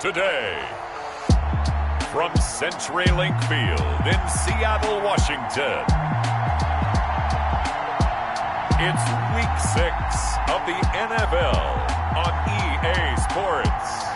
today. From CenturyLink Field in Seattle, Washington, it's Week 6 of the NFL on EA Sports.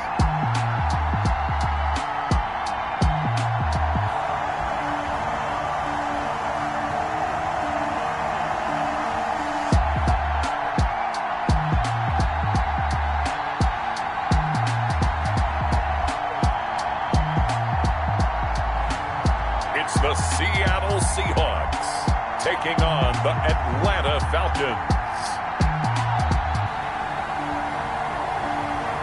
The Seattle Seahawks taking on the Atlanta Falcons.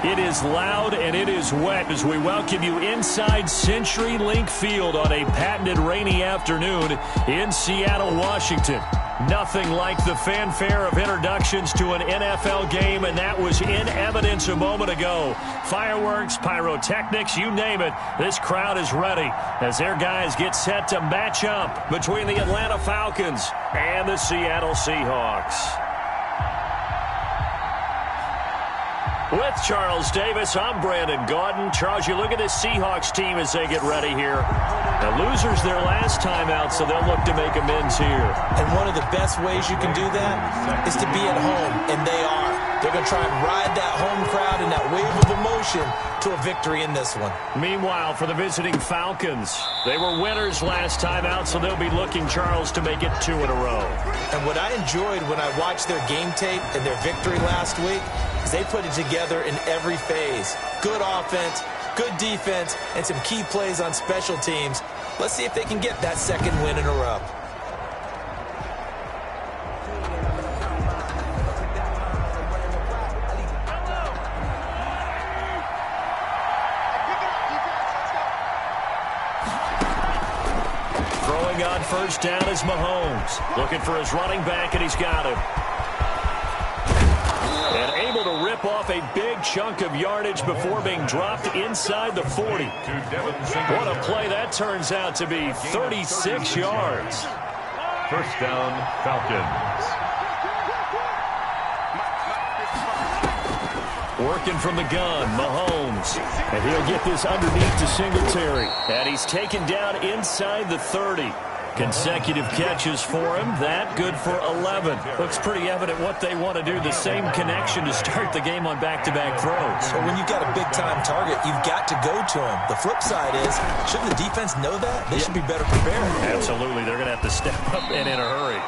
It is loud and it is wet as we welcome you inside CenturyLink Field on a patented rainy afternoon in Seattle, Washington. Nothing like the fanfare of introductions to an NFL game, and that was in evidence a moment ago. Fireworks, pyrotechnics, you name it, this crowd is ready as their guys get set to match up between the Atlanta Falcons and the Seattle Seahawks. With Charles Davis, I'm Brandon Gaudin. Charles, you look at this Seahawks team as they get ready here. The losers their last time out, so they'll look to make amends here. And one of the best ways you can do that is to be at home, and they are. They're going to try and ride that home crowd and that wave of emotion to a victory in this one. Meanwhile, for the visiting Falcons, they were winners last time out, so they'll be looking, Charles, to make it 2 in a row. And what I enjoyed when I watched their game tape and their victory last week is they put it together in every phase. Good offense, good defense, and some key plays on special teams. Let's see if they can get that second win in a row. Throwing on first down is Mahomes. Looking for his running back, and he's got him. And able to rip off a big chunk of yardage before being dropped inside the 40. What a play that turns out to be, 36 yards. First down, Falcons. Working from the gun, Mahomes. And he'll get this underneath to Singletary. And he's taken down inside the 30. Consecutive catches for him. That good for 11. Looks pretty evident what they want to do. The same connection to start the game on back-to-back throws. So when you've got a big-time target, you've got to go to him. The flip side is, shouldn't the defense know that? They should be better prepared. Absolutely. They're going to have to step up and in a hurry.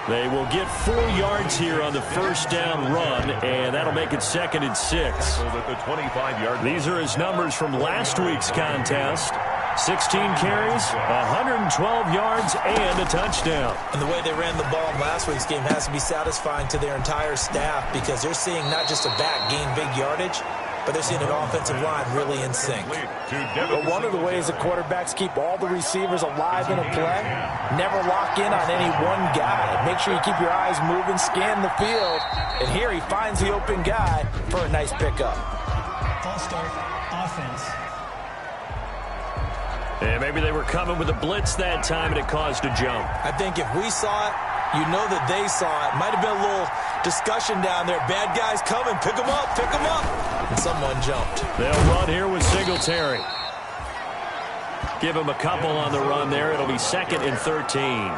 They will get 4 yards here on the first down run, and that'll make it 2nd and 6. These are his numbers from last week's contest. 16 carries, 112 yards, and a touchdown. And the way they ran the ball in last week's game has to be satisfying to their entire staff because they're seeing not just a back gain big yardage, but they're seeing an offensive line really in sync. But one of the ways the quarterbacks keep all the receivers alive in a play, never lock in on any one guy. Make sure you keep your eyes moving, scan the field, and here he finds the open guy for a nice pickup. False start, offense. And maybe they were coming with a blitz that time, and it caused a jump. I think if we saw it, you know that they saw it. Might have been a little discussion down there. Bad guys coming. Pick them up. Pick them up. And someone jumped. They'll run here with Singletary. Give him a couple on the run there. It'll be 2nd and 13.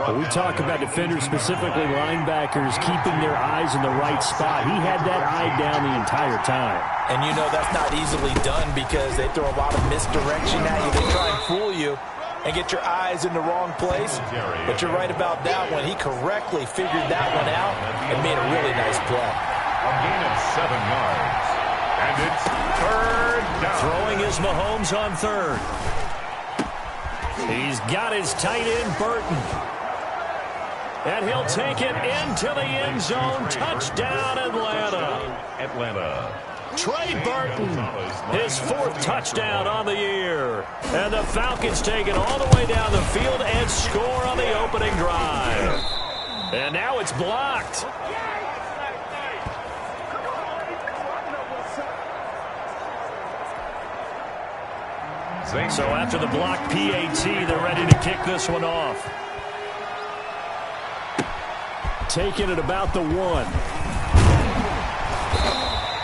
When we talk about defenders, specifically linebackers, keeping their eyes in the right spot. He had that eye down the entire time. And you know that's not easily done because they throw a lot of misdirection at you. They try and fool you and get your eyes in the wrong place. But you're right about that one. He correctly figured that one out and made a really nice play. A gain of 7 yards. And it's 3rd down. Throwing is Mahomes on 3rd. He's got his tight end, Burton. And he'll take it into the end zone. Touchdown, Atlanta. Trey Burton, his 4th touchdown on the year. And the Falcons take it all the way down the field and score on the opening drive. And now it's blocked. So after the blocked PAT, they're ready to kick this one off. Taking it about the 1.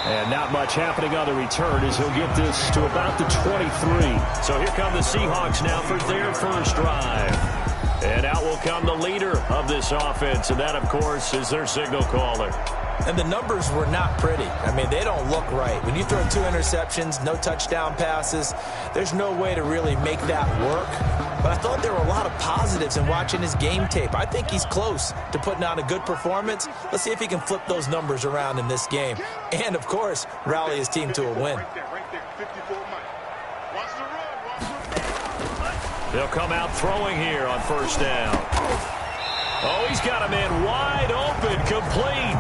And not much happening on the return as he'll get this to about the 23. So here come the Seahawks now for their first drive. And out will come the leader of this offense, and that, of course, is their signal caller. And the numbers were not pretty. I mean, they don't look right. When you throw 2 interceptions, no touchdown passes, there's no way to really make that work. But I thought there were a lot of positives in watching his game tape. I think he's close to putting on a good performance. Let's see if he can flip those numbers around in this game. And, of course, rally his team to a win. They'll come out throwing here on first down. Oh, he's got a man wide open, complete.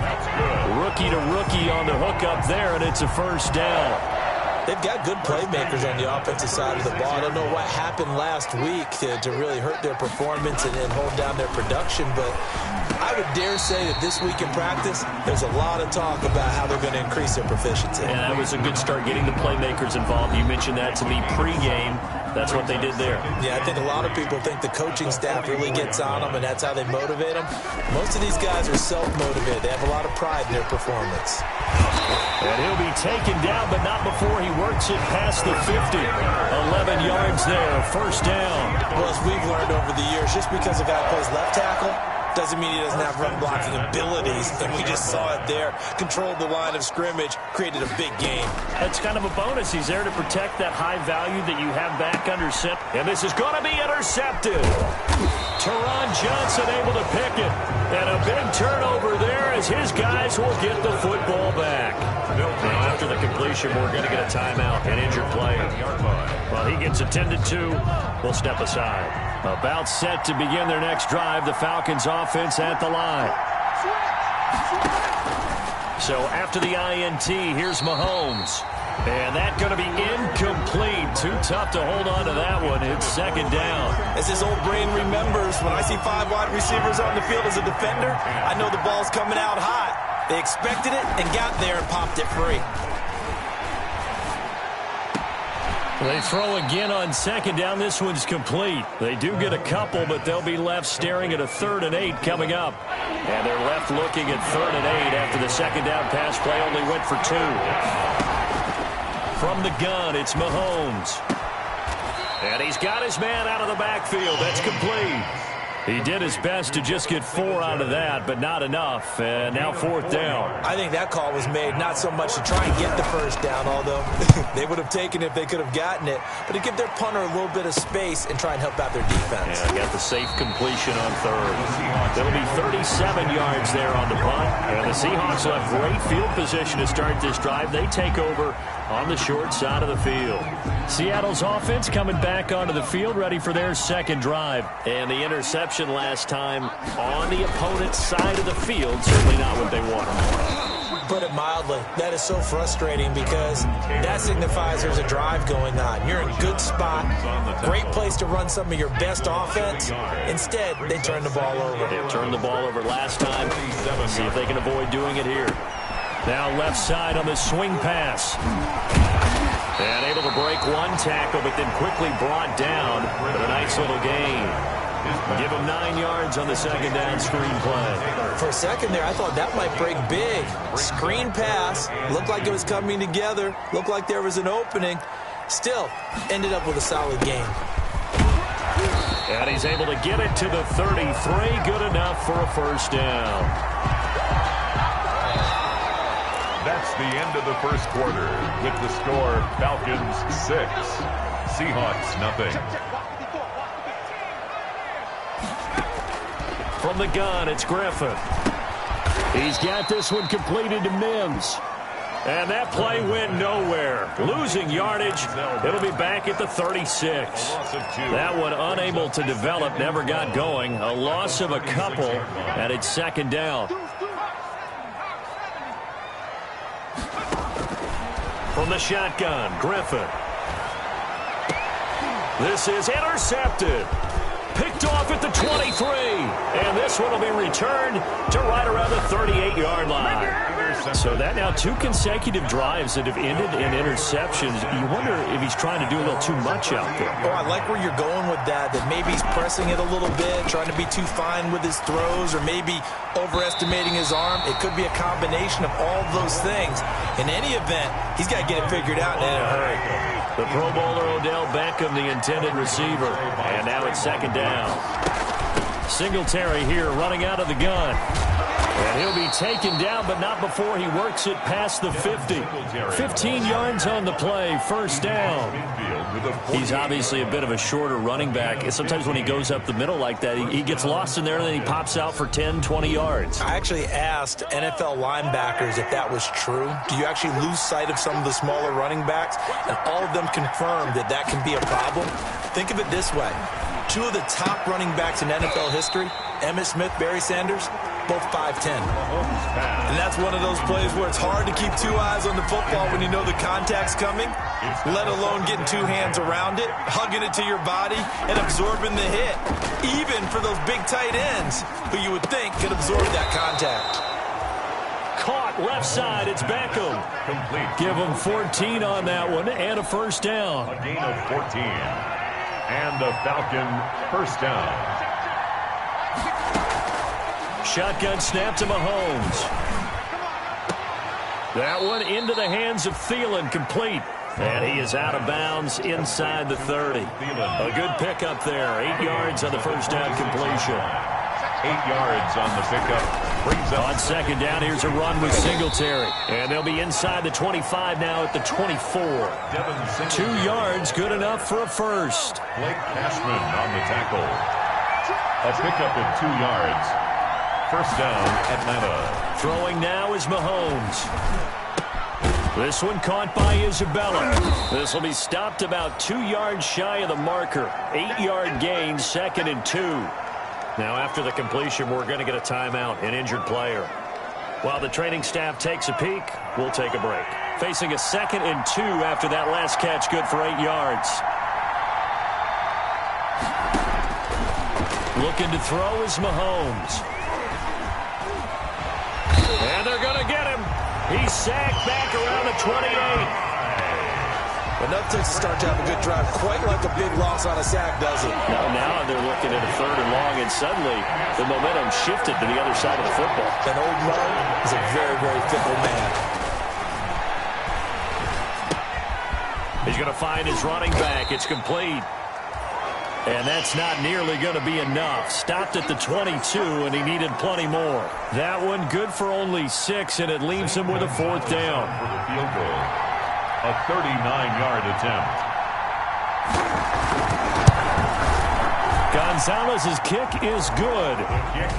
Rookie to rookie on the hook up there, and it's a first down. They've got good playmakers on the offensive side of the ball. I don't know what happened last week to really hurt their performance and hold down their production, but I would dare say that this week in practice, there's a lot of talk about how they're going to increase their proficiency. And that was a good start getting the playmakers involved. You mentioned that to me pregame. That's what they did there. Yeah, I think a lot of people think the coaching staff really gets on them, and that's how they motivate them. Most of these guys are self-motivated. They have a lot of pride in their performance. And he'll be taken down, but not before he works it past the 50. 11 yards there, first down. Well, as we've learned over the years, just because a guy plays left tackle doesn't mean he doesn't have run-blocking abilities, and we just saw it there. Controlled the line of scrimmage, created a big game. That's kind of a bonus. He's there to protect that high value that you have back under center. And this is going to be intercepted. Teron Johnson able to pick it. And a big turnover there as his guys will get the football back. Now, after the completion, we're going to get a timeout, an injured player. Well, he gets attended to. We'll step aside. About set to begin their next drive, the Falcons offense at the line. So after the INT, here's Mahomes. And that's going to be incomplete. Too tough to hold on to that one. It's second down. As his old brain remembers, when I see 5 wide receivers on the field as a defender, I know the ball's coming out hot. They expected it and got there and popped it free. They throw again on second down. This one's complete. They do get a couple, but they'll be left staring at a 3rd and 8 coming up. And they're left looking at 3rd and 8 after the second down pass play only went for 2. From the gun, it's Mahomes. And he's got his man out of the backfield. That's complete. He did his best to just get 4 out of that, but not enough. And now 4th down. I think that call was made not so much to try and get the first down, although they would have taken it if they could have gotten it, but to give their punter a little bit of space and try and help out their defense. Yeah, got the safe completion on 3rd. That'll be 37 yards there on the punt. And the Seahawks will have great field position to start this drive. They take over on the short side of the field. Seattle's offense coming back onto the field, ready for their second drive. And the interception last time on the opponent's side of the field, certainly not what they wanted. Put it mildly, that is so frustrating because that signifies there's a drive going on. You're in a good spot, great place to run some of your best offense. Instead, they turn the ball over. They turned the ball over last time. Let's see if they can avoid doing it here. Now left side on the swing pass. And able to break one tackle, but then quickly brought down. But a nice little gain. Give him 9 yards on the second down screen play. For a second there, I thought that might break big. Screen pass. Looked like it was coming together. Looked like there was an opening. Still, ended up with a solid game. And he's able to get it to the 33. Good enough for a first down. That's the end of the first quarter with the score Falcons 6, Seahawks nothing. From the gun, it's Griffin. He's got this one completed to Mims. And that play went nowhere. Losing yardage. It'll be back at the 36. That one unable to develop, never got going. A loss of a couple, and it's second down. From the shotgun, Griffin. This is intercepted. Picked off at the 23. And this one will be returned to right around the 38-yard line. So that now 2 consecutive drives that have ended in interceptions. You wonder if he's trying to do a little too much out there. Oh, I like where you're going with that maybe he's pressing it a little bit, trying to be too fine with his throws, or maybe overestimating his arm. It could be a combination of all of those things. In any event, he's got to get it figured out in a hurry. The Pro Bowler Odell Beckham, the intended receiver. And now it's second down. Singletary here running out of the gun. And he'll be taken down, but not before he works it past the 50. 15 yards on the play, first down. He's obviously a bit of a shorter running back. And sometimes when he goes up the middle like that, he gets lost in there, and then he pops out for 10, 20 yards. I actually asked NFL linebackers if that was true. Do you actually lose sight of some of the smaller running backs? And all of them confirmed that that can be a problem. Think of it this way. 2 of the top running backs in NFL history, Emmitt Smith, Barry Sanders, both 5'10". And that's one of those plays where it's hard to keep 2 eyes on the football when you know the contact's coming, let alone getting 2 hands around it, hugging it to your body, and absorbing the hit, even for those big tight ends who you would think could absorb that contact. Caught left side, it's Beckham. Complete. Give him 14 on that one and a first down. A gain of 14. And a Falcon first down. Shotgun snap to Mahomes. That one into the hands of Thielen, complete. And he is out of bounds inside the 30. A good pickup there. 8 yards on the first down completion. 8 yards on the pickup. Brings up on second down, here's a run with Singletary. And they'll be inside the 25 now at the 24. 2 yards, good enough for a first. Blake Cashman on the tackle. A pickup of 2 yards. First down, Atlanta. Throwing now is Mahomes. This one caught by Isabella. This will be stopped about 2 yards shy of the marker. 8-yard gain, 2nd and 2. Now after the completion, we're going to get a timeout, an injured player. While the training staff takes a peek, we'll take a break. Facing a 2nd and 2 after that last catch, good for 8 yards. Looking to throw is Mahomes. And they're going to get him. He's sacked back around the 28. Enough to start to have a good drive, quite like a big loss on a sack, does it? Now they're looking at a 3rd and long, and suddenly the momentum shifted to the other side of the football. And old Mo is a very, very fickle man. He's going to find his running back. It's complete. And that's not nearly going to be enough. Stopped at the 22, and he needed plenty more. That one good for only 6, and it leaves him with a 4th down. For the field goal. A 39-yard attempt. Gonzalez's kick is good.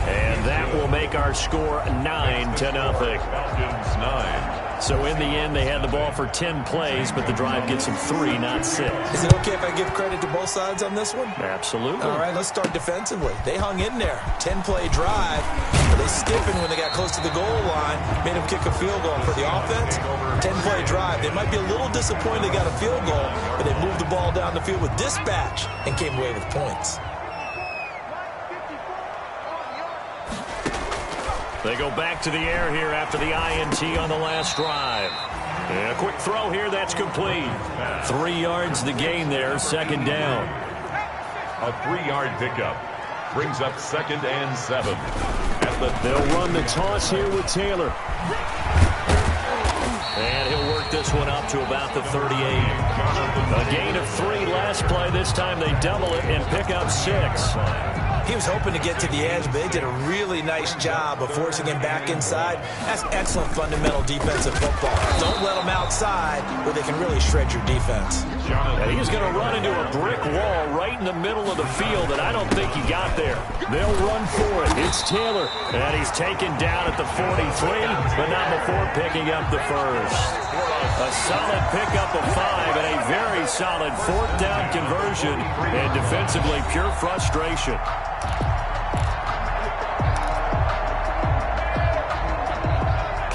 And that will make our score 9-0. Falcons 9. So in the end, they had the ball for 10 plays, but the drive gets them 3, not 6. Is it okay if I give credit to both sides on this one? Absolutely. All right, let's start defensively. They hung in there. 10-play drive. But they stiffened when they got close to the goal line, made them kick a field goal. For the offense, 10-play drive. They might be a little disappointed they got a field goal, but they moved the ball down the field with dispatch and came away with points. They go back to the air here after the INT on the last drive. And a quick throw here, that's complete. 3 yards the gain there, 2nd down. A 3-yard pickup. Brings up 2nd and 7. They'll run the toss here with Taylor. And he'll work this one up to about the 38. A gain of 3 last play. This time they double it and pick up 6. He was hoping to get to the edge, but they did a really nice job of forcing him back inside. That's excellent fundamental defensive football. Don't let them outside where they can really shred your defense. And he's going to run into a brick wall right in the middle of the field, and I don't think he got there. They'll run for it. It's Taylor, and he's taken down at the 43, but not before picking up the first. A solid pickup of 5 and a very solid 4th down conversion, and defensively pure frustration.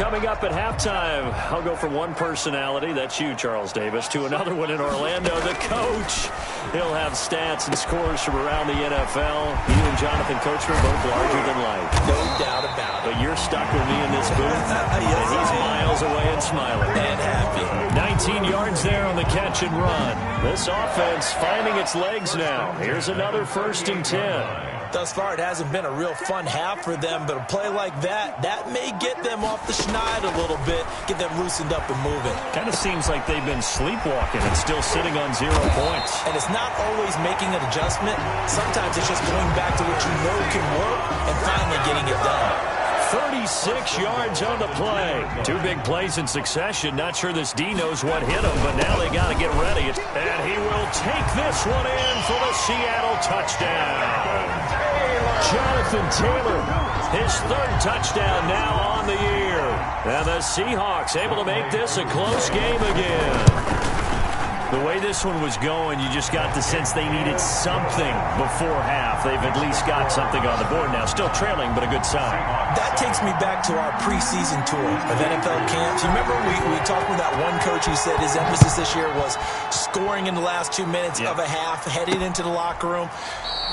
Coming up at halftime, I'll go from one personality, that's you, Charles Davis, to another one in Orlando, the coach. He'll have stats and scores from around the NFL. You and Jonathan Coachman both larger than life. No doubt about it. But you're stuck with me in this booth, and he's miles away and smiling. And happy. 19 yards there on the catch and run. This offense finding its legs now. Here's another 1st and 10. Thus far, it hasn't been a real fun half for them, but a play like that may get them off the schneid a little bit, get them loosened up and moving. Kind of seems like they've been sleepwalking and still sitting on 0 points. And it's not always making an adjustment. Sometimes it's just going back to what you know can work and finally getting it done. 36 yards on the play. 2 big plays in succession. Not sure this D knows what hit him, but now they got to get ready. And he will take this one in for the Seattle touchdown. Jonathan Taylor, his 3rd touchdown now on the year. And the Seahawks able to make this a close game again. The way this one was going, you just got the sense they needed something before half. They've at least got something on the board now. Still trailing, but a good sign. That takes me back to our preseason tour of NFL camps. You remember we talked with that one coach who said his emphasis this year was scoring in the last 2 minutes of a half, heading into the locker room.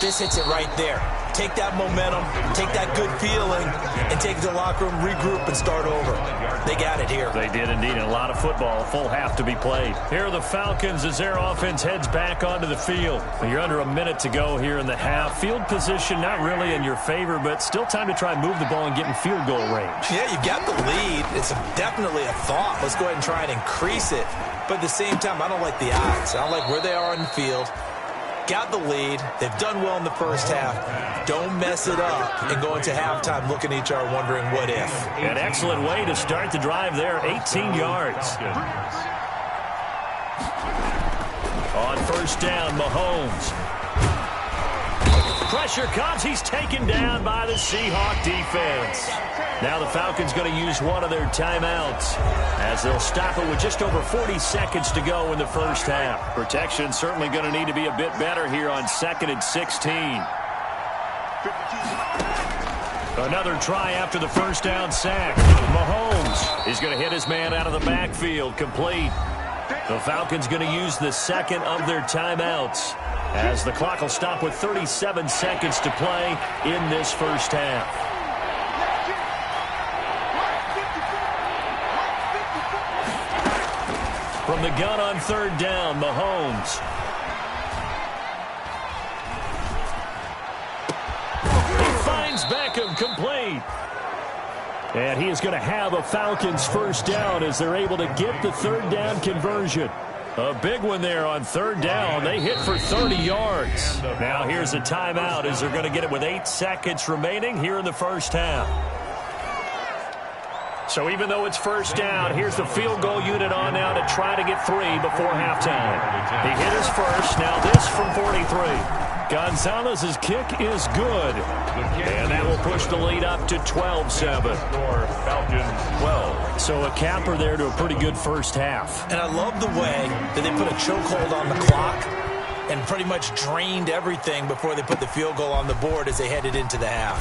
This hits it right there. Take that momentum, take that good feeling, and take it to the locker room, regroup, and start over. They got it here. They did indeed. And a lot of football, a full half to be played. Here are the Falcons as their offense heads back onto the field. You're under a minute to go here in the half. Field position not really in your favor, but still time to try and move the ball and get in field goal range. Yeah, you got the lead. It's definitely a thought. Let's go ahead and try and increase it. But at the same time, I don't like the odds. I don't like where they are on the field. Got the lead. They've done well in the first half. Don't mess it up and go into halftime looking at each other wondering what if. An excellent way to start the drive there. 18 yards. On 1st down, Mahomes. Pressure comes. He's taken down by the Seahawk defense. Now the Falcons going to use one of their timeouts as they'll stop it with just over 40 seconds to go in the first half. Protection certainly going to need to be a bit better here on 2nd and 16. Another try after the 1st down sack. Mahomes is going to hit his man out of the backfield, complete. The Falcons going to use the 2nd of their timeouts as the clock will stop with 37 seconds to play in this first half. From the gun on 3rd down, Mahomes. He finds Beckham, complete. And he is going to have a Falcons 1st down as they're able to get the 3rd down conversion. A big one there on 3rd down. They hit for 30 yards. Now here's a timeout as they're going to get it with 8 seconds remaining here in the first half. So even though it's 1st down, here's the field goal unit on now to try to get 3 before halftime. He hit his first. Now this from 43. Gonzalez's kick is good. And that will push the lead up to 12-7. Falcons 12. So a capper there to a pretty good first half. And I love the way that they put a chokehold on the clock and pretty much drained everything before they put the field goal on the board as they headed into the half.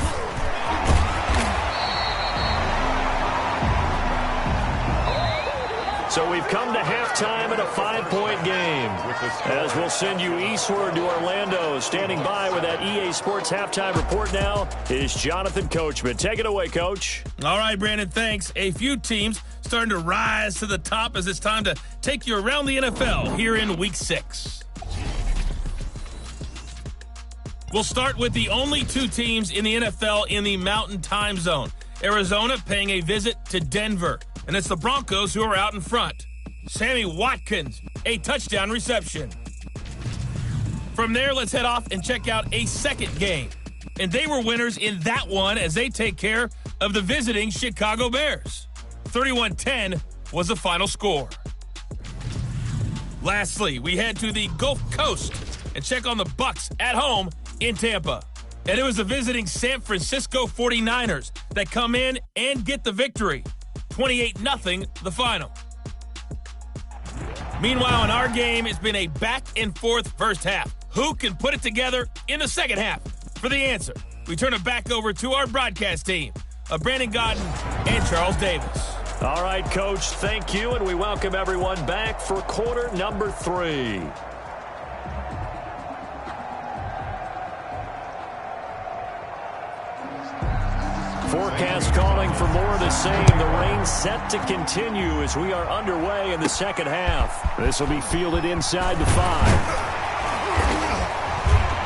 So we've come to halftime in a 5-point game. As we'll send you eastward to Orlando. Standing by with that EA Sports halftime report now is Jonathan Coachman. Take it away, Coach. All right, Brandon, thanks. A few teams starting to rise to the top as it's time to take you around the NFL here in Week 6. We'll start with the only 2 teams in the NFL in the Mountain Time Zone. Arizona paying a visit to Denver. And it's the Broncos who are out in front. Sammy Watkins, a touchdown reception. From there, let's head off and check out a second game. And they were winners in that one as they take care of the visiting Chicago Bears. 31-10 was the final score. Lastly, we head to the Gulf Coast and check on the Bucs at home in Tampa. And it was the visiting San Francisco 49ers that come in and get the victory. 28-0 the final. Meanwhile, in our game, it's been a back-and-forth first half. Who can put it together in the second half? For the answer, we turn it back over to our broadcast team of Brandon Godden and Charles Davis. All right, Coach, thank you, and we welcome everyone back for quarter number 3. Forecast calling for more of the same. The rain set to continue as we are underway in the second half. This will be fielded inside the 5.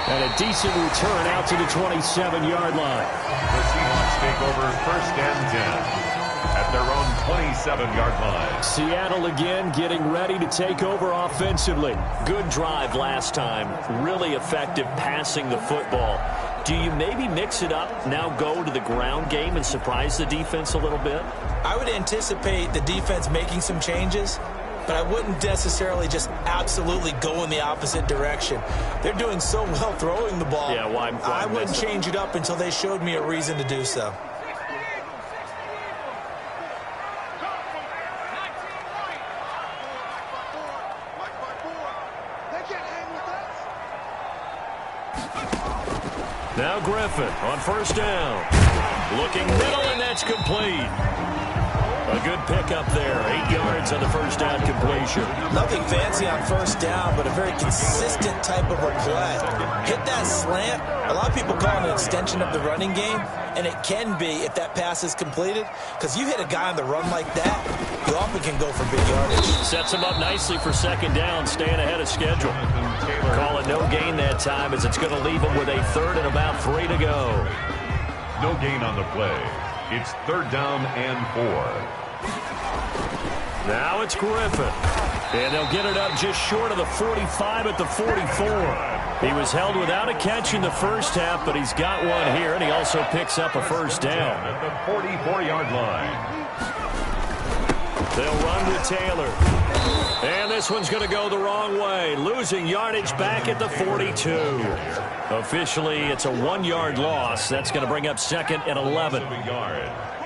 And a decent return out to the 27-yard line. The Seahawks take over first and 10 at their own 27-yard line. Seattle again getting ready to take over offensively. Good drive last time. Really effective passing the football. Do you maybe mix it up, now go to the ground game and surprise the defense a little bit? I would anticipate the defense making some changes, but I wouldn't necessarily just absolutely go in the opposite direction. They're doing so well throwing the ball. Yeah, why I wouldn't change it up until they showed me a reason to do so. Now Griffin on first down. Looking middle, and that's complete. A good pickup there. 8 yards on the first down completion. Nothing fancy on first down, but a very consistent type of a play. Hit that slant. A lot of people call it an extension of the running game, and it can be if that pass is completed, because you hit a guy on the run like that, you often can go for big yardage. Sets him up nicely for second down, staying ahead of schedule. Call it no gain that time, as it's going to leave him with a 3rd and about 3 to go. No gain on the play. It's 3rd down and 4. Now it's Griffin. And they'll get it up just short of the 45 at the 44. He was held without a catch in the first half, but he's got one here, and he also picks up a first down. At the 44-yard line. They'll run with Taylor. And this one's going to go the wrong way, losing yardage back at the 42. Officially, it's a 1-yard loss. That's going to bring up 2nd and 11.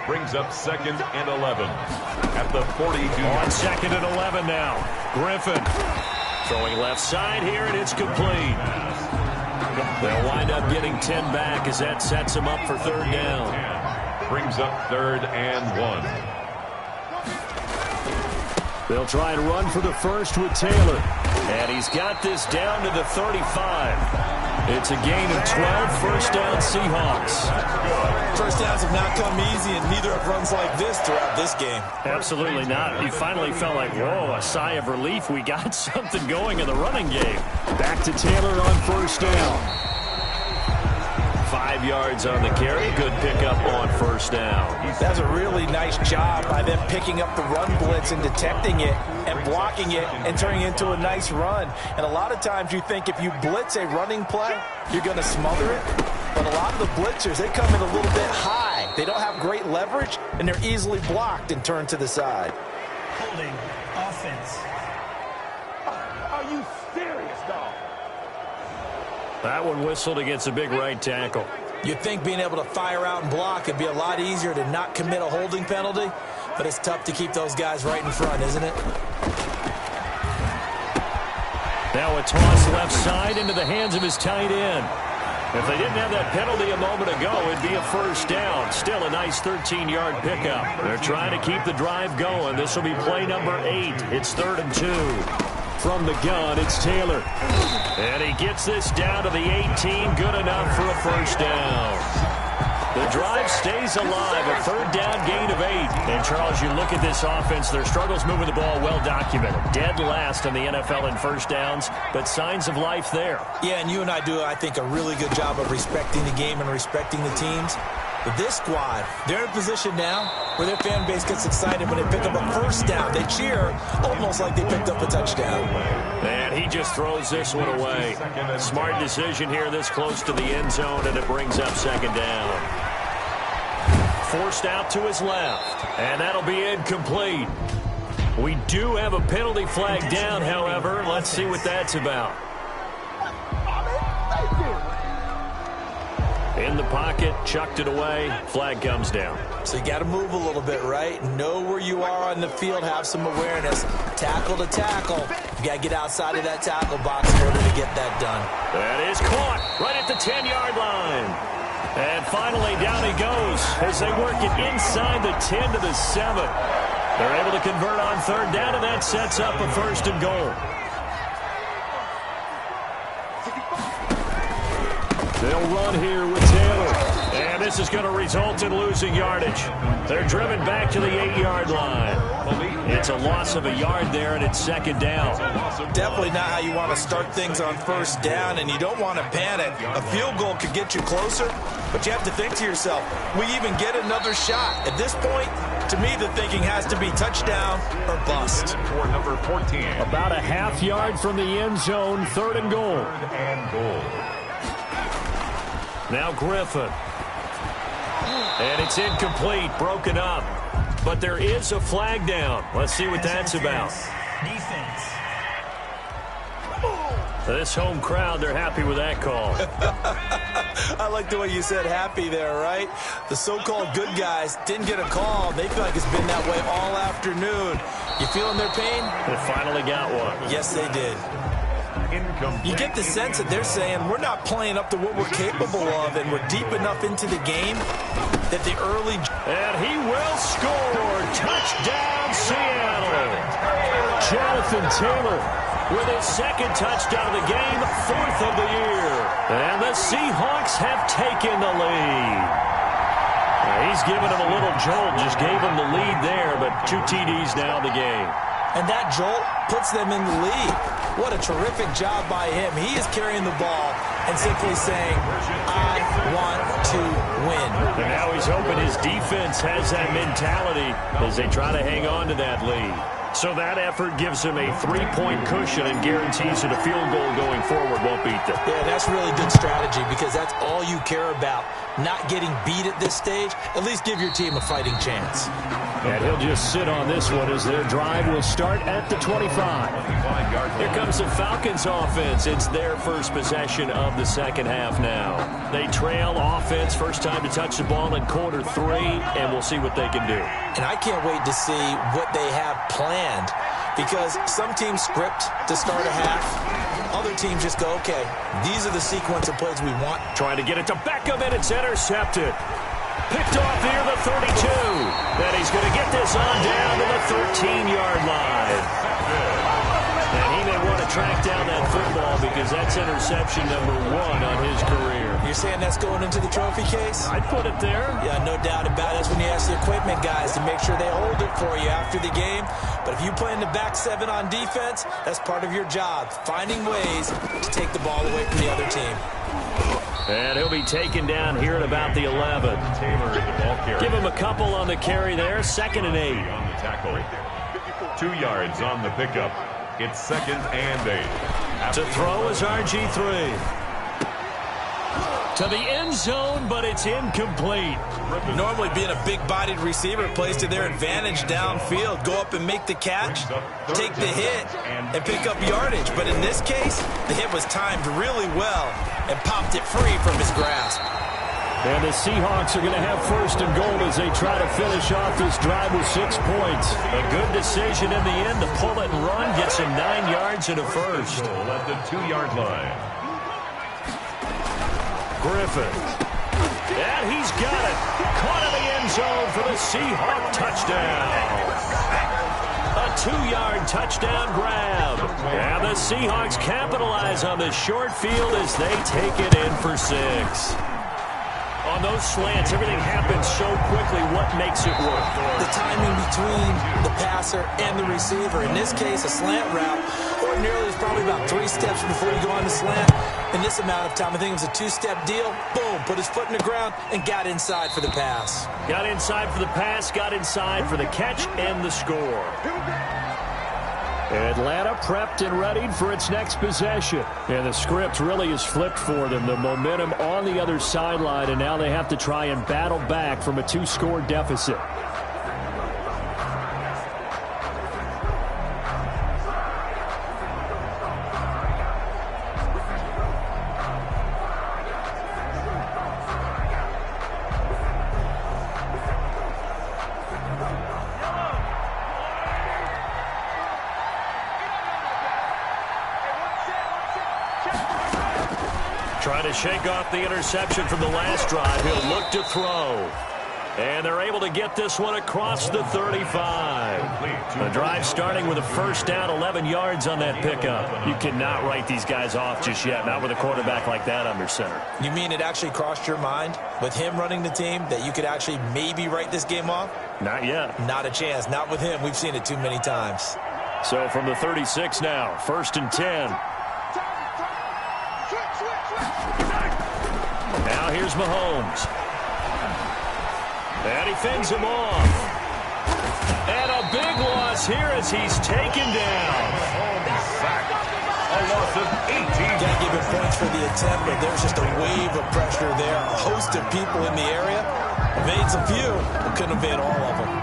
Brings up 2nd and 11 at the 42. On 2nd and 11 now. Griffin throwing left side here, and it's complete. They'll wind up getting 10 back as that sets them up for 3rd down. Brings up 3rd and 1. They'll try and run for the first with Taylor. And he's got this down to the 35. It's a gain of 12, first down Seahawks. First downs have not come easy, and neither have runs like this throughout this game. Absolutely not. He finally felt like, whoa, a sigh of relief. We got something going in the running game. Back to Taylor on first down. 5 yards on the carry. Good pickup on first down. That's a really nice job by them picking up the run blitz and detecting it and blocking it and turning it into a nice run. And a lot of times you think if you blitz a running play, you're going to smother it. But a lot of the blitzers, they come in a little bit high. They don't have great leverage, and they're easily blocked and turned to the side. Holding offense. Are you serious, dog? That one whistled against a big right tackle. You'd think being able to fire out and block would be a lot easier to not commit a holding penalty, but it's tough to keep those guys right in front, isn't it? Now a toss left side into the hands of his tight end. If they didn't have that penalty a moment ago, it'd be a first down. Still a nice 13-yard pickup. They're trying to keep the drive going. This will be play number 8. It's 3rd and 2. From the gun, it's Taylor. And he gets this down to the 18. Good enough for a first down. The drive stays alive. A 3rd down gain of 8. And, Charles, you look at this offense, their struggles moving the ball well documented. Dead last in the NFL in first downs, but signs of life there. Yeah, and you and I do, I think, a really good job of respecting the game and respecting the teams. But this squad, they're in a position now where their fan base gets excited when they pick up a first down. They cheer almost like they picked up a touchdown. And he just throws this one away. Smart decision here this close to the end zone, and it brings up 2nd down. Forced out to his left, and that'll be incomplete. We do have a penalty flag down, however. Let's see what that's about. In the pocket, chucked it away, flag comes down. So you got to move a little bit, right? Know where you are on the field, have some awareness. Tackle to tackle. You got to get outside of that tackle box in order to get that done. That is caught right at the 10-yard line. And finally, down he goes as they work it inside the 10 to the 7. They're able to convert on third down, and that sets up a first and goal. They'll run here with Taylor. And this is going to result in losing yardage. They're driven back to the 8-yard line. It's a loss of a yard there, and it's second down. Definitely not how you want to start things on first down, and you don't want to panic. A field goal could get you closer, but you have to think to yourself, we even get another shot. At this point, to me, the thinking has to be touchdown or bust. For number 14. About a half yard from the end zone, third and goal. Now Griffin. And it's incomplete, broken up. But there is a flag down. Let's see what that's about. Defense. This home crowd, they're happy with that call. I like the way you said happy there, right? The so-called good guys didn't get a call. They feel like it's been that way all afternoon. You feeling their pain? They finally got one. Yes, they did. You get the sense that they're saying we're not playing up to what we're capable of, and we're deep enough into the game that the early... And he will score. Touchdown, Seattle. Jonathan Taylor with his second touchdown of the game, fourth of the year. And the Seahawks have taken the lead. He's given him a little jolt, just gave him the lead there, but 2 TDs now in the game. And that jolt puts them in the lead. What a terrific job by him. He is carrying the ball and simply saying, I want to win. And now he's hoping his defense has that mentality as they try to hang on to that lead. So that effort gives him a 3-point cushion and guarantees that a field goal going forward won't beat them. Yeah, that's really good strategy because that's all you care about. Not getting beat at this stage. At least give your team a fighting chance. And he'll just sit on this one as their drive will start at the 25. Here comes the Falcons offense. It's their first possession of the second half now. They trail offense, first time to touch the ball in quarter 3, and we'll see what they can do. And I can't wait to see what they have planned because some teams script to start a half. Other teams just go, okay, these are the sequence of plays we want. Trying to get it to Beckham, and it's intercepted. Picked off near the 32. Then he's going to get this on down to the 13-yard line. And he may want to track down that football because that's interception number 1 on his career. You're saying that's going into the trophy case? I'd put it there. Yeah, no doubt about it. That's when you ask the equipment guys to make sure they hold it for you after the game. But if you play in the back 7 on defense, that's part of your job, finding ways to take the ball away from the other team. And he'll be taken down here at about the 11. Give him a couple on the carry there. 2nd and 8. On the tackle. 2 yards on the pickup. It's 2nd and 8. To throw is RG3. To the end zone, but it's incomplete. Normally being a big-bodied receiver plays to their advantage downfield. Go up and make the catch, take the hit, and pick up yardage. But in this case, the hit was timed really well and popped it free from his grasp. And the Seahawks are going to have first and goal as they try to finish off this drive with 6 points. A good decision in the end to pull it and run, gets him 9 yards and a first. At the 2-yard line. Griffin. And he's got it. Caught in the end zone for the Seahawk touchdown. A 2-yard touchdown grab. And the Seahawks capitalize on the short field as they take it in for 6. On those slants, everything happens so quickly. What makes it work? The timing between the passer and the receiver. In this case, a slant route. Ordinarily, it's probably about 3 steps before you go on the slant. In this amount of time, I think it was a 2-step deal. Boom, put his foot in the ground and got inside for the pass. Got inside for the pass, got inside for the catch and the score. Atlanta prepped and readied for its next possession. And the script really is flipped for them. The momentum on the other sideline, and now they have to try and battle back from a 2-score deficit. Trying to shake off the interception from the last drive. He'll look to throw. And they're able to get this one across the 35. The drive starting with a first down, 11 yards on that pickup. You cannot write these guys off just yet, not with a quarterback like that under center. You mean it actually crossed your mind with him running the team that you could actually maybe write this game off? Not yet. Not a chance. Not with him. We've seen it too many times. So from the 36 now, 1st and 10. Now here's Mahomes. And he fends him off. And a big loss here as he's taken down. A loss of 18. Can't give him points for the attempt, but there's just a wave of pressure there. A host of people in the area. Evades a few, but couldn't evade all of them.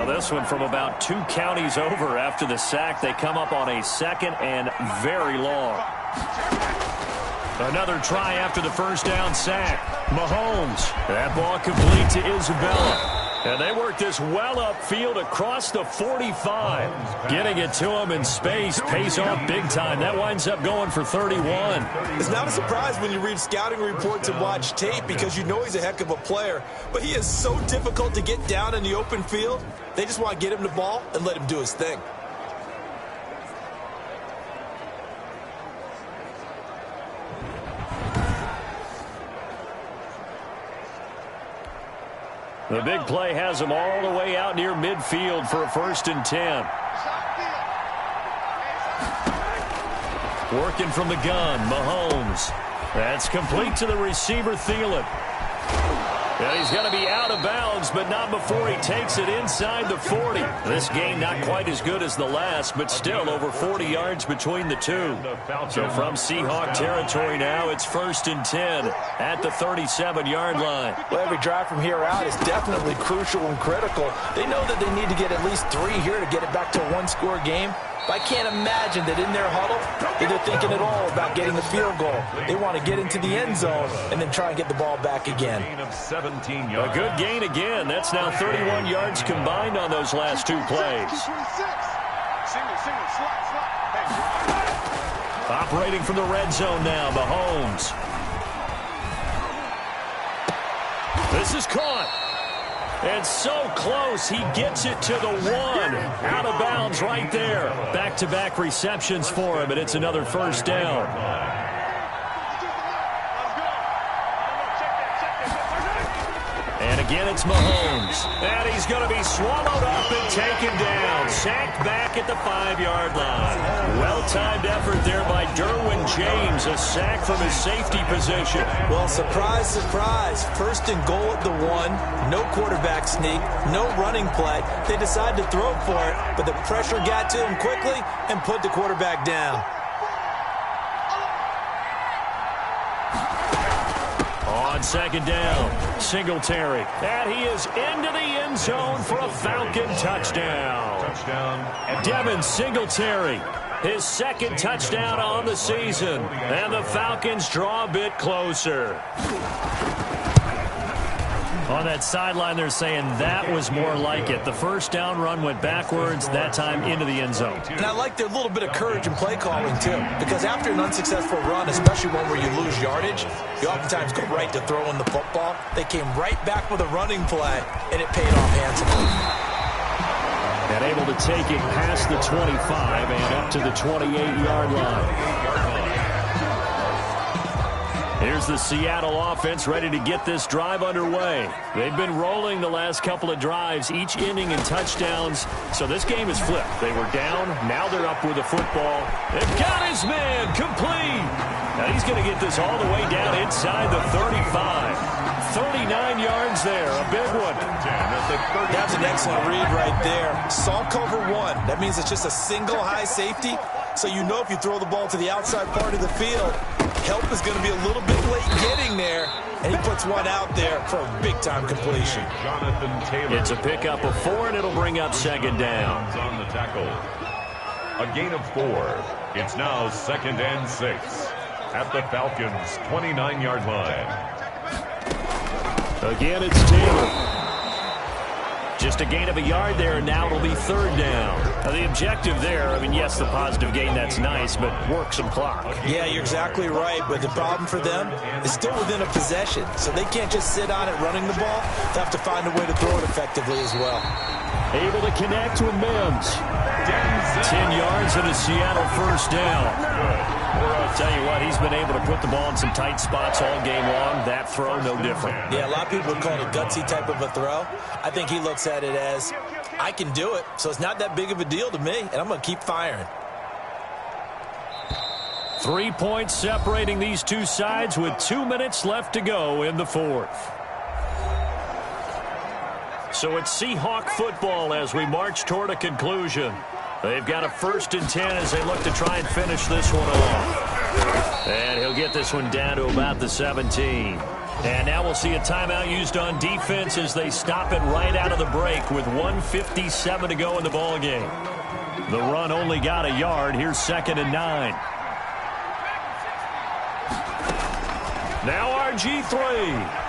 This one from about 2 counties over after the sack. They come up on a 2nd and very long. Another try after the first down sack. Mahomes. That ball complete to Isabella. And they work this well upfield across the 45. Getting it to him in space pays off big time. That winds up going for 31. It's not a surprise when you read scouting reports and watch tape because you know he's a heck of a player. But he is so difficult to get down in the open field. They just want to get him the ball and let him do his thing. The big play has him all the way out near midfield for a 1st and 10. Working from the gun, Mahomes. That's complete to the receiver, Thielen. And he's going to be out of bounds, but not before he takes it inside the 40. This game not quite as good as the last, but still over 40 yards between the two. So from Seahawk territory now, it's 1st and 10 at the 37-yard line. Well, every drive from here out is definitely crucial and critical. They know that they need to get at least 3 here to get it back to a one-score game. But I can't imagine that in their huddle, they're thinking at all about getting the field goal. They want to get into the end zone and then try and get the ball back again. A good gain again. That's now 31 yards combined on those last 2 plays. Operating from the red zone now, Mahomes. This is caught. And so close, he gets it to the 1. Out of bounds right there. Back-to-back receptions for him, and it's another first down. And again, it's Mahomes. And he's going to be swallowed up and taken down. Sacked back at the 5-yard line. Well-timed effort there by Derwin James. A sack from his safety position. Well, surprise, surprise. 1st and goal at the 1. No quarterback sneak. No running play. They decide to throw for it, but the pressure got to him quickly and put the quarterback down. On 2nd down, Singletary. And he is into the end zone for a Falcon touchdown. Devin Singletary, his 2nd touchdown on the season. And the Falcons draw a bit closer. On that sideline, they're saying that was more like it. The first down run went backwards, that time into the end zone. And I like their little bit of courage in play calling, too. Because after an unsuccessful run, especially one where you lose yardage, you oftentimes go right to throwing the football. They came right back with a running play, and it paid off handsomely. And able to take it past the 25 and up to the 28-yard line. Here's the Seattle offense ready to get this drive underway. They've been rolling the last couple of drives, each ending in touchdowns. So this game is flipped. They were down. Now they're up with the football. They've got his man complete. Now he's going to get this all the way down inside the 35. 39 yards there. A big one. That's an excellent read right there. Saw cover 1. That means it's just a single high safety. So you know if you throw the ball to the outside part of the field, help is going to be a little bit late getting there. And he puts one out there for a big-time completion. It's a pickup of 4, and it'll bring up 2nd down. On the tackle. A gain of 4. It's now 2nd and 6 at the Falcons' 29-yard line. Again, it's Taylor. Just a gain of a yard there, and now it'll be third down. Now, the objective there, I mean, yes, the positive gain, that's nice, but work some clock. Yeah, you're exactly right, but the problem for them is still within a possession, so they can't just sit on it running the ball. They have to find a way to throw it effectively as well. Able to connect with Mims. 10 yards and a Seattle first down. I'll tell you what, he's been able to put the ball in some tight spots all game long. That throw, no different. Yeah, a lot of people would call it a gutsy type of a throw. I think he looks at it as, I can do it, so it's not that big of a deal to me, and I'm going to keep firing. 3 points separating these two sides with 2 minutes left to go in the fourth. So it's Seahawk football as we march toward a conclusion. They've got a 1st and 10 as they look to try and finish this one off. And he'll get this one down to about the 17. And now we'll see a timeout used on defense as they stop it right out of the break with 1:57 to go in the ballgame. The run only got a yard. Here's 2nd and 9. Now RG3.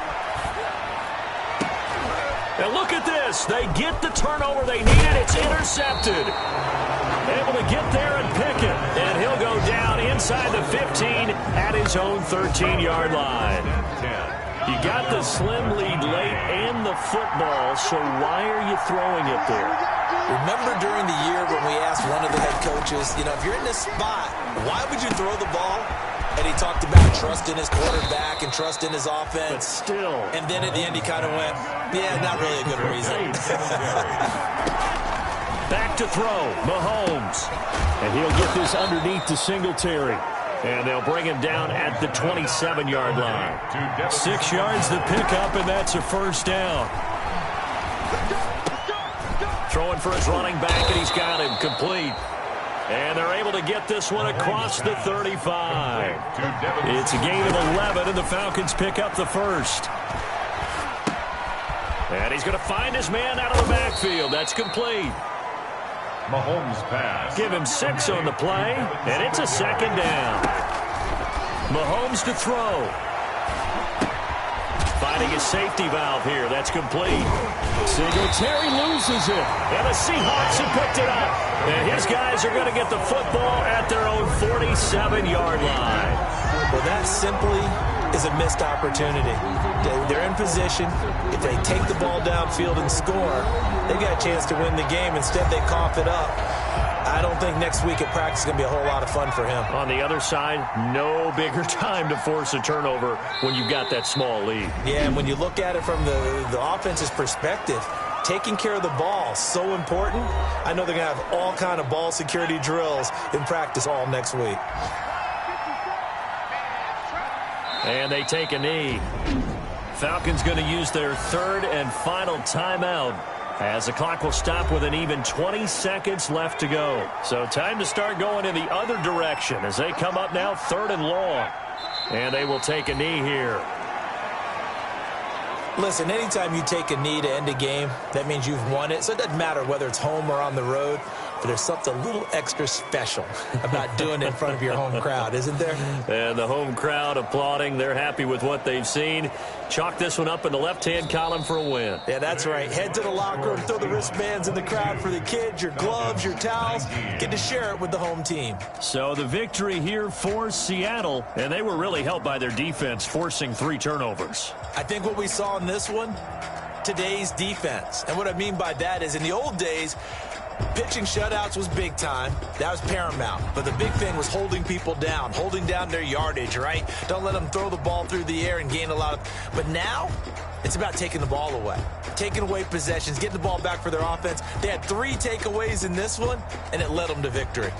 And look at this. They get the turnover they needed. It's intercepted. Able to get there and pick it. And he'll go down inside the 15 at his own 13-yard line. You got the slim lead late and the football, so why are you throwing it there? Remember during the year when we asked one of the head coaches, you know, if you're in this spot, why would you throw the ball? And he talked about trust in his quarterback and trust in his offense. But still. And then at the end he kind of went, yeah, not really a good reason. Back to throw, Mahomes. And he'll get this underneath to Singletary. And they'll bring him down at the 27-yard line. 6 yards to pick up, and that's a first down. Throwing for his running back, and he's got him complete. And they're able to get this one across the 35. It's a gain of 11, and the Falcons pick up the first. And he's going to find his man out of the backfield. That's complete. Mahomes pass. Give him 6 on the play, and it's a 2nd down. Mahomes to throw. Finding his safety valve here. That's complete. Singletary loses it. And the Seahawks have picked it up. And his guys are going to get the football at their own 47-yard line. Well, that simply is a missed opportunity. They're in position. If they take the ball downfield and score, they've got a chance to win the game. Instead, they cough it up. I don't think next week at practice is going to be a whole lot of fun for him. On the other side, no bigger time to force a turnover when you've got that small lead. Yeah, and when you look at it from the offense's perspective, taking care of the ball is so important. I know they're going to have all kind of ball security drills in practice all next week. And they take a knee. Falcons going to use their 3rd and final timeout as the clock will stop with an even 20 seconds left to go. So time to start going in the other direction as they come up now 3rd and long. And they will take a knee here. Listen, anytime you take a knee to end a game, that means you've won it. So it doesn't matter whether it's home or on the road, but there's something a little extra special about doing it in front of your home crowd, isn't there? And the home crowd applauding. They're happy with what they've seen. Chalk this one up in the left-hand column for a win. Yeah, that's right. Head to the locker room, throw the wristbands in the crowd for the kids, your gloves, your towels. Get to share it with the home team. So the victory here for Seattle, and they were really helped by their defense, forcing 3 turnovers. I think what we saw in this one, today's defense. And what I mean by that is in the old days, pitching shutouts was big time. That was paramount. But the big thing was holding people down, holding down their yardage, right? Don't let them throw the ball through the air and gain a lot of... But now, it's about taking the ball away. Taking away possessions, getting the ball back for their offense. They had 3 takeaways in this one, and it led them to victory.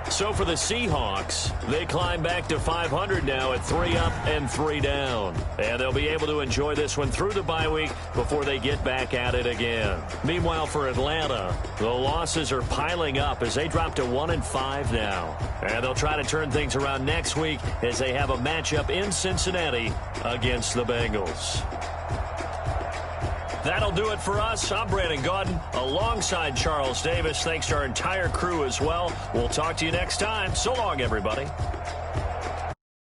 So for the Seahawks, they climb back to 500 now at 3 up and 3 down. And they'll be able to enjoy this one through the bye week before they get back at it again. Meanwhile, for Atlanta, the losses are piling up as they drop to 1-5 now. And they'll try to turn things around next week as they have a matchup in Cincinnati against the Bengals. That'll do it for us. I'm Brandon Gaudin alongside Charles Davis. Thanks to our entire crew as well. We'll talk to you next time. So long, everybody.